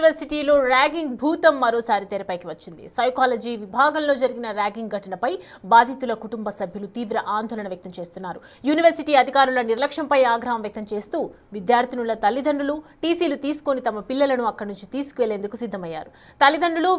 యూనివర్సిటీలో ర్యాగింగ్ భూతం మరోసారి తెరపైకి వచ్చింది. సైకాలజీ విభాగంలో జరిగిన ర్యాగింగ్ ఘటనపై బాధితుల కుటుంబ సభ్యులు తీవ్ర ఆందోళన వ్యక్తం చేస్తున్నారు. యూనివర్సిటీ అధికారుల నిర్లక్ష్యంపై ఆగ్రహం వ్యక్తం చేస్తూ విద్యార్థినుల తల్లిదండ్రులు టీసీలు తీసుకొని తమ పిల్లలను అక్కడి నుంచి తీసుకువెళ్లేందుకు సిద్ధమయ్యారు. తల్లిదండ్రులు,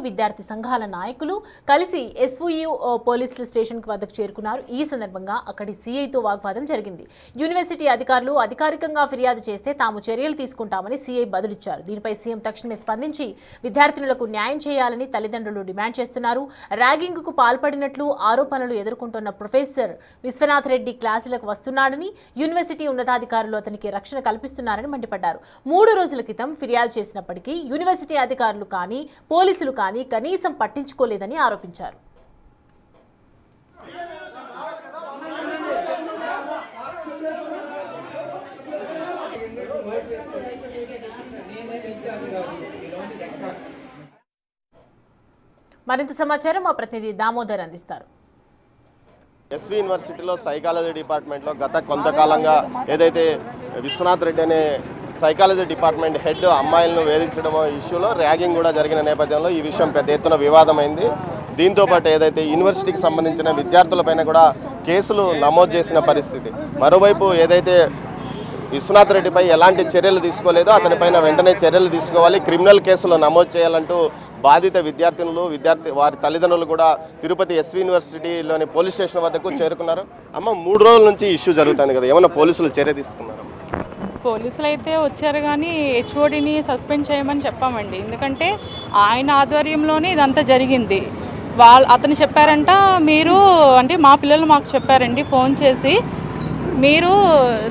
విద్యార్థి సంఘాల నాయకులు కలిసి ఎస్వీయూ పోలీస్ స్టేషన్ వద్దకు చేరుకున్నారు. ఈ సందర్భంగా అక్కడి సీఐతో వాగ్వాదం జరిగింది. యూనివర్సిటీ అధికారులు అధికారికంగా ఫిర్యాదు చేస్తే తాము చర్యలు తీసుకుంటామని సీఐ బదులిచ్చారు. దీనిపై సీఎం తక్షణమే స్పందించి విద్యార్థినులకు న్యాయం చేయాలని తల్లిదండ్రులు డిమాండ్ చేస్తున్నారు. ర్యాగింగ్ కు పాల్పడినట్లు ఆరోపణలు ఎదుర్కొంటున్న ప్రొఫెసర్ విశ్వనాథ్ రెడ్డి క్లాసులకు వస్తున్నాడని, యూనివర్సిటీ ఉన్నతాధికారులు అతనికి రక్షణ కల్పిస్తున్నారని మండిపడ్డారు. 3 రోజుల క్రితం ఫిర్యాదు చేసినప్పటికీ యూనివర్సిటీ అధికారులు కానీ పోలీసులు కానీ కనీసం పట్టించుకోలేదని ఆరోపించారు. మరింత సమాచారం మా ప్రతినిధి దామోదర్ అందిస్తారు. ఎస్వి యూనివర్సిటీలో సైకాలజీ డిపార్ట్మెంట్లో గత కొంతకాలంగా ఏదైతే విశ్వనాథ్ రెడ్డి అనే సైకాలజీ డిపార్ట్మెంట్ హెడ్ అమ్మాయిలను వేధించడం ఇష్యూలో ర్యాగింగ్ కూడా జరిగిన నేపథ్యంలో ఈ విషయం పెద్ద ఎత్తున వివాదమైంది. దీంతోపాటు ఏదైతే యూనివర్సిటీకి సంబంధించిన విద్యార్థులపైన కూడా కేసులు నమోదు చేసిన పరిస్థితి. మరోవైపు ఏదైతే విశ్వనాథ్ రెడ్డిపై ఎలాంటి చర్యలు తీసుకోలేదో అతనిపైన వెంటనే చర్యలు తీసుకోవాలి, క్రిమినల్ కేసులు నమోదు చేయాలంటూ బాధిత విద్యార్థినులు వారి తల్లిదండ్రులు కూడా తిరుపతి ఎస్వి యూనివర్సిటీలోని పోలీస్ స్టేషన్ వద్దకు చేరుకున్నారు. అమ్మ, 3 రోజుల నుంచి ఇష్యూ జరుగుతుంది కదా, ఏమైనా పోలీసులు చర్య తీసుకున్నారు? పోలీసులు అయితే వచ్చారు కానీ హెచ్ఓడిని సస్పెండ్ చేయమని చెప్పామండి. ఎందుకంటే ఆయన ఆధ్వర్యంలోనే ఇదంతా జరిగింది. అతను చెప్పారంట, మీరు అంటే మా పిల్లలు మాకు చెప్పారండి ఫోన్ చేసి, మీరు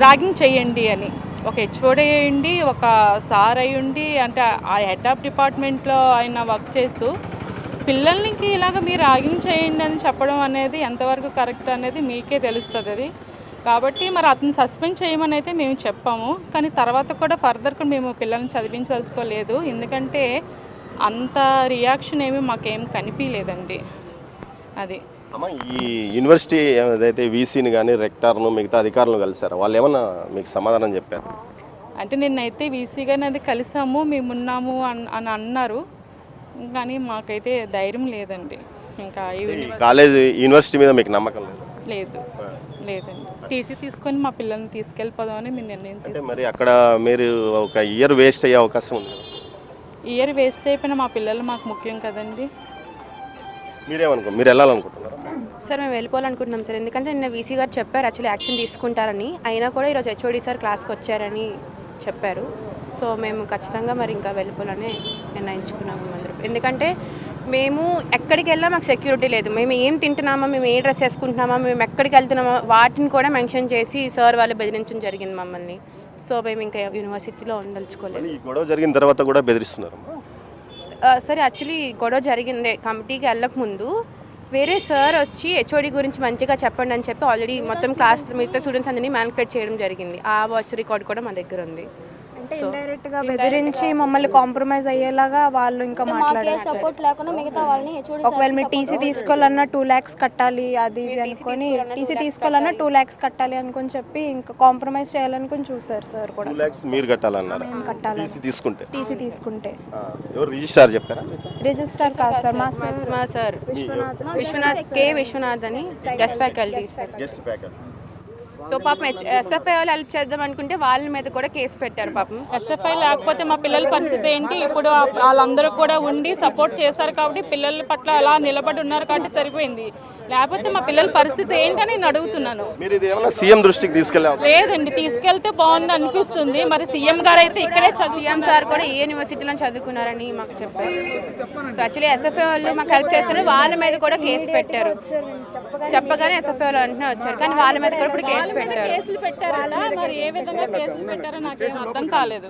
ర్యాగింగ్ చేయండి అని. ఒక హెచ్ఓడి అయ్యండి, ఒక సార్ అయ్యుండి, అంటే ఆ హెడ్ ఆఫ్ డిపార్ట్మెంట్లో ఆయన వర్క్ చేస్తూ పిల్లలకి ఇలాగ మీరు ర్యాగింగ్ చేయండి అని చెప్పడం అనేది ఎంతవరకు కరెక్ట్ అనేది మీకే తెలుస్తుంది. అది కాబట్టి మరి అతను సస్పెండ్ చేయమని అయితే మేము చెప్పాము. కానీ తర్వాత కూడా ఫర్దర్ కూడా మేము పిల్లల్ని చదివించదలుచుకోలేదు. ఎందుకంటే అంత రియాక్షన్ ఏమి మాకేం కనిపించలేదండి. అది అమ్మ, ఈ యూనివర్సిటీ ఏదైతే వీసీని కానీ రెక్టార్ను మిగతా అధికారులను కలిసారు, వాళ్ళు ఏమన్నా మీకు సమాధానం చెప్పారు? అంటే నిన్నైతే వీసీ గారిని అది కలిసాము, మేమున్నాము అని అన్నారు. కానీ మాకైతే ధైర్యం లేదండి. ఇంకా కాలేజ్ యూనివర్సిటీ మీద మీకు నమ్మకం లేదండి. టీసీ తీసుకొని మా పిల్లల్ని తీసుకెళ్ళిపోదామని మేము నిర్ణయం తీసుకున్నాం. మరి అక్కడ మీరు ఒక ఇయర్ వేస్ట్ అయ్యే అవకాశం ఉంది. ఇయర్ వేస్ట్ అయిపోయిన మా పిల్లలు మాకు ముఖ్యం కదండి. మీరు వెళ్ళాలనుకుంటున్నారు? సార్ మేము వెళ్ళిపోవాలనుకుంటున్నాం సార్. ఎందుకంటే నిన్న వీసీ గారు చెప్పారు యాక్చువల్లీ యాక్షన్ తీసుకుంటారని. అయినా కూడా ఈరోజు హెచ్ఓడి సార్ క్లాస్కి వచ్చారని చెప్పారు. సో మేము ఖచ్చితంగా మరి ఇంకా వెళ్ళిపోవాలని నిర్ణయించుకున్నాము అందరూ. ఎందుకంటే మేము ఎక్కడికి వెళ్ళా మాకు సెక్యూరిటీ లేదు. మేము ఏం తింటున్నామా, మేము ఏ డ్రెస్ వేసుకుంటున్నామా, మేము ఎక్కడికి వెళ్తున్నామా వాటిని కూడా మెన్షన్ చేసి సార్ వాళ్ళు బెదిరించడం జరిగింది మమ్మల్ని. సో మేము ఇంకా యూనివర్సిటీలో ఉండదలుచుకోలేదు. గొడవ జరిగిన తర్వాత కూడా బెదిరిస్తున్నారు? సరే, యాక్చువల్లీ గొడవ జరిగిందే కమిటీకి వెళ్ళకముందు వేరే సార్ వచ్చి హెచ్ఓడి గురించి మంచిగా చెప్పండి అని చెప్పి ఆల్రెడీ మొత్తం క్లాస్ మిగతా స్టూడెంట్స్ అందరినీ మ్యానిపులేట్ చేయడం జరిగింది. ఆ వాయిస్ రికార్డ్ కూడా మా దగ్గర ఉంది. ఇండైరెక్ట్ గా బెదిరించి మమ్మల్ని కాంప్రమైజ్ అయ్యేలాగా వాళ్ళు ఇంకా మాట్లాడారు. ఒకవేళ మీరు టీసీ తీసుకోవాలన్నా 2 lakhs కట్టాలి అది ఇది అనుకొని, టీసీ తీసుకోవాలన్నా 2 lakhs కట్టాలి అనుకొని చెప్పి ఇంకా కాంప్రమైజ్ చేయాలనుకుని చూసారు సార్ కూడా. 2 lakhs మీరు కట్టాలన్నారు? టీసీ తీసుకుంటే ఎవరు రిజిస్ట్రార్ చెప్పారా? రిజిస్ట్రార్ కాదు సార్, మా సార్ విశ్వనాథ్ అని గెస్ట్ ఫ్యాకల్టీ. సో పాపం ఎస్ఎఫ్ఐ వాళ్ళు హెల్ప్ చేద్దాం అనుకుంటే వాళ్ళ మీద కూడా కేసు పెట్టారు. పాపం ఎస్ఎఫ్ఐ లేకపోతే మా పిల్లల పరిస్థితి ఏంటి? ఇప్పుడు వాళ్ళందరూ కూడా ఉండి సపోర్ట్ చేస్తారు కాబట్టి పిల్లల పట్ల అలా నిలబడి ఉన్నారు కాబట్టి సరిపోయింది. లేకపోతే మా పిల్లల పరిస్థితి ఏంటని నేను అడుగుతున్నాను. సీఎం దృష్టికి తీసుకెళ్ళారు? లేదండి, తీసుకెళ్తే బాగుంది అనిపిస్తుంది. మరి సీఎం గారు అయితే ఇక్కడే సీఎం సార్ కూడా ఏ యూనివర్సిటీలో చదువుకున్నారని మాకు చెప్పారు. సో యాక్చువల్లీ ఎస్ఎఫ్ఐ వాళ్ళు మాకు హెల్ప్ చేస్తున్నారు. వాళ్ళ మీద కూడా కేసు పెట్టారు. చెప్పగానే ఎస్ఎఫ్ఐ వాళ్ళు అంటూనే వచ్చారు, కానీ వాళ్ళ మీద కూడా ఇప్పుడు కేసు పెట్టారు. మరి ఏ విధంగా కేసులు పెట్టారో నాకు అర్థం కాలేదు.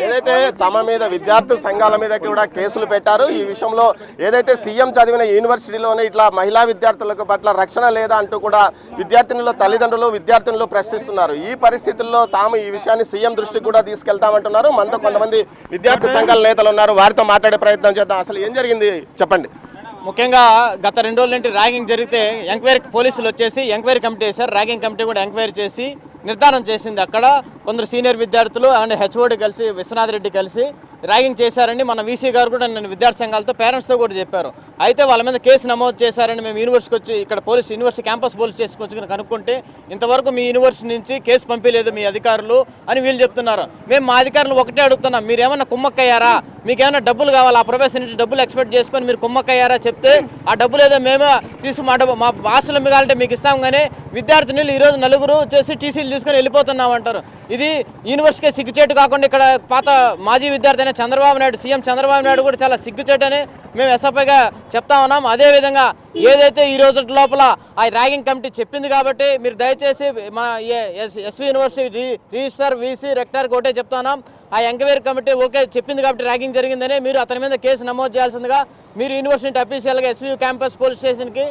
ఏదైతే తమ మీద విద్యార్థి సంఘాల మీద కూడా కేసులు పెట్టారు. ఈ విషయంలో ఏదైతే సీఎం చదివిన యూనివర్సిటీలోనే ఇట్లా మహిళా విద్యార్థులకు పట్ల రక్షణ లేదా అంటూ కూడా విద్యార్థినుల తల్లిదండ్రులు విద్యార్థినులు ప్రశ్నిస్తున్నారు. ఈ పరిస్థితుల్లో తాము ఈ విషయాన్ని సీఎం దృష్టికి కూడా తీసుకెళ్తామంటున్నారు. మనతో కొంతమంది విద్యార్థి సంఘాల నేతలు ఉన్నారు, వారితో మాట్లాడే ప్రయత్నం చేద్దాం. అసలు ఏం జరిగింది చెప్పండి. ముఖ్యంగా గత 2 రోజుల నుండి ర్యాగింగ్ జరిగితే ఎంక్వైరీ పోలీసులు వచ్చేసి ఎంక్వైరీ కమిటీ చేశారు. ర్యాగింగ్ కమిటీ కూడా ఎంక్వైరీ చేసి నిర్ధారణ చేసింది. అక్కడ కొందరు సీనియర్ విద్యార్థులు అండ్ హెచ్ఓడి కలిసి విశ్వనాథ్ రెడ్డి కలిసి ర్యాగింగ్ చేశారని మన వీసీ గారు కూడా నేను విద్యార్థి సంఘాలతో పేరెంట్స్తో కూడా చెప్పారు. అయితే వాళ్ళ మీద కేసు నమోదు చేశారని మేము యూనివర్సిటీకి వచ్చి ఇక్కడ యూనివర్సిటీ క్యాంపస్ పోలీస్ స్టేషన్కి వచ్చి కనుక్కుంటే ఇంతవరకు మీ యూనివర్సిటీ నుంచి కేసు పంపించలేదు మీ అధికారులు అని వీళ్ళు చెప్తున్నారు. మేము మా అధికారులు ఒకటే అడుగుతున్నాం, మీరు ఏమన్నా కుమ్మక్కయ్యారా, మీకు ఏమైనా డబ్బులు కావాలా, ఆ ప్రొఫెసర్ నుంచి డబ్బులు ఎక్స్పెక్ట్ చేసుకొని మీరు కుమ్మక్కయ్యారా చెప్తే ఆ డబ్బులు ఏదో మేమే తీసుకు మా భాషలు మిగాలంటే మీకు ఇస్తాం. కానీ విద్యార్థినులు ఈరోజు నలుగురు వచ్చేసి టీసీలు తీసుకొని వెళ్ళిపోతున్నామంటారు. ఇది యూనివర్సిటీకి సిగ్గుచేటు కాకుండా ఇక్కడ పాత మాజీ విద్యార్థి అయిన చంద్రబాబు నాయుడు, సీఎం చంద్రబాబు నాయుడు కూడా చాలా సిగ్గుచేటు అని మేము ఎస్ఎఫ్ఐగా చెప్తా ఉన్నాం. అదేవిధంగా ఏదైతే ఈ రోజు లోపల ఆ ర్యాగింగ్ కమిటీ చెప్పింది కాబట్టి మీరు దయచేసి మా ఎస్వి యూనివర్సిటీ రిజిస్టర్ వీసీ రెక్టార్కి ఒకటే చెప్తున్నాం, ఆ ఎంక్వైరీ కమిటీ ఓకే చెప్పింది కాబట్టి ర్యాగింగ్ జరిగిందని మీరు అతని మీద కేసు నమోదు చేయాల్సిందిగా మీరు యూనివర్సిటీ అఫీషియల్గా ఎస్వి క్యాంపస్ పోలీస్ స్టేషన్కి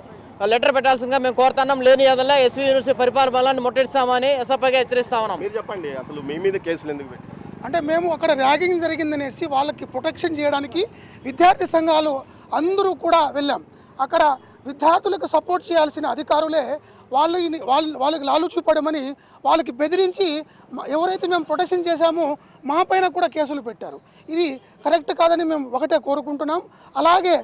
లెటర్ పెట్టాల్సిందిగా మేము కోరుతున్నాం. లేని అదల్లా ఎస్వి యూనివర్సిటీ పరిపాలన బలాన్ని ముట్టడిస్తామని ఎస్ఎఫ్ఐగా హెచ్చరిస్తా ఉన్నాం. మీరు చెప్పండి, అసలు మీ మీద కేసులు ఎందుకు పెట్టి? అంటే మేము అక్కడ ర్యాగింగ్ జరిగిందనేసి వాళ్ళకి ప్రొటెక్షన్ చేయడానికి విద్యార్థి సంఘాలు అందరూ కూడా వెళ్ళాం. అక్కడ విద్యార్థులకు సపోర్ట్ చేయాల్సిన అధికారులే వాళ్ళకి లాలు చూపడమని వాళ్ళకి బెదిరించి ఎవరైతే మేము ప్రొటెక్షన్ చేశామో మా పైన కూడా కేసులు పెట్టారు. ఇది కరెక్ట్ కాదని మేము ఒకటే కోరుకుంటున్నాం. అలాగే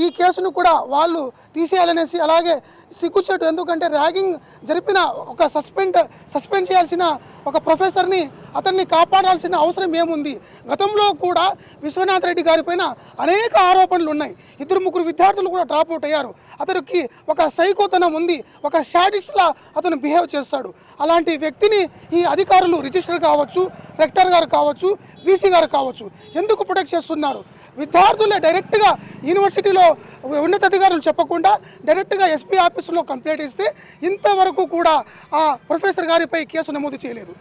ఈ కేసును కూడా వాళ్ళు తీసేయాలనేసి, అలాగే సిగ్గుచేటు, ఎందుకంటే ర్యాగింగ్ జరిపిన ఒక సస్పెండ్ చేయాల్సిన ఒక ప్రొఫెసర్ని అతన్ని కాపాడాల్సిన అవసరం ఏముంది? గతంలో కూడా విశ్వనాథ్ రెడ్డి గారి పైన అనేక ఆరోపణలు ఉన్నాయి. 2-3 విద్యార్థులు కూడా డ్రాప్ అవుట్ అయ్యారు. అతనికి ఒక సైకోతనం ఉంది, ఒక శాడిస్ట్లా అతను బిహేవ్ చేస్తాడు. అలాంటి వ్యక్తిని ఈ అధికారులు రిజిస్టర్ కావచ్చు, రెక్టర్ గారు కావచ్చు, వీసీ గారు కావచ్చు ఎందుకు ప్రొటెక్ట్ చేస్తున్నారు? విద్యార్థులే డైరెక్ట్గా యూనివర్సిటీలో ఉన్నతాధికారులు చెప్పకుండా డైరెక్ట్గా ఎస్పీ ఆఫీసులో కంప్లైంట్ ఇస్తే ఇంతవరకు కూడా ఆ ప్రొఫెసర్ గారిపై కేసు నమోదు చేయలేదు.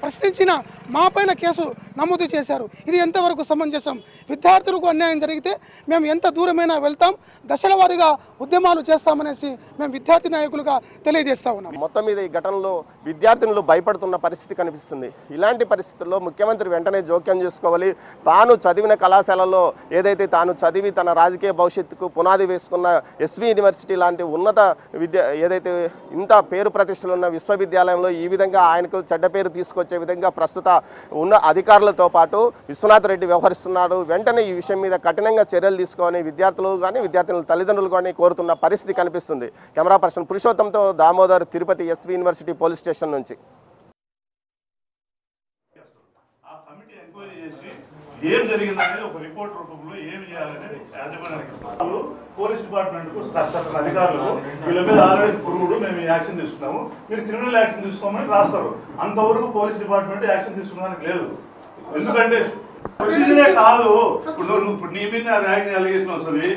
ప్రశ్నించిన మా పైన కేసు నమోదు చేశారు. ఇది ఎంతవరకు సమంజసం? విద్యార్థులకు అన్యాయం జరిగితే మేము ఎంత దూరమైనా వెళ్తాం, దశల వారీగా ఉద్యమాలు చేస్తామనేసి మేము విద్యార్థి నాయకులుగా తెలియజేస్తా ఉన్నాం. మొత్తం మీద ఈ ఘటనలో విద్యార్థినులు భయపడుతున్న పరిస్థితి కనిపిస్తుంది. ఇలాంటి పరిస్థితుల్లో ముఖ్యమంత్రి వెంటనే జోక్యం చేసుకోవాలి. తాను చదివిన కళాశాలలో ఏదైతే తాను చదివి తన రాజకీయ భవిష్యత్తుకు పునాది వేసుకున్న ఎస్వి యూనివర్సిటీ లాంటి ఉన్నత ఏదైతే ఇంత పేరు ప్రతిష్టలు ఉన్న విశ్వవిద్యాలయంలో ఈ విధంగా ఆయనకు చెడ్డ పేరు తీసుకొచ్చే విధంగా ప్రస్తుత ఉన్న అధికారులతో పాటు విశ్వనాథ్ రెడ్డి వ్యవహరిస్తున్నాడు. వెంటనే ఈ విషయం మీద కఠినంగా చర్యలు తీసుకొని విద్యార్థులు కానీ విద్యార్థుల తల్లిదండ్రులు కానీ కోరుతున్న పరిస్థితి కనిపిస్తుంది. కెమెరా పర్సన్ పురుషోత్తంతో Damodar, Tirupati SV university police station నుంచి. ఏం జరిగిందనేది ఒక రిపోర్ట్ రూపంలో ఏం చేయాలనేది యాజమాన్యానికి పోలీస్ డిపార్ట్మెంట్కు అధికారులు వీళ్ళ మీద ఆల్రెడీ పురుగుడు మేము యాక్షన్ తీసుకున్నాము, మీరు క్రిమినల్ యాక్షన్ తీసుకోమని రాస్తారు. అంతవరకు పోలీస్ డిపార్ట్మెంట్ యాక్షన్ తీసుకోవడానికి లేదు. ఎందుకంటే ప్రొసీజరే కాదు. ఇప్పుడు నీ మీద ర్యాగింగ్ అలిగేషన్ వస్తుంది,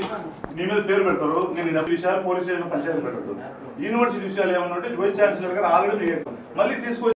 నీ మీద పేరు పెడతారు, నేను విషయాలు పోలీస్ స్టేషన్ పంచాయతీ పెట్టారు. యూనివర్సిటీ విషయాలు ఏమన్నా ఉంటే వైస్ ఛాన్సలర్ గారు ఆల్రెడీ మళ్ళీ తీసుకొచ్చి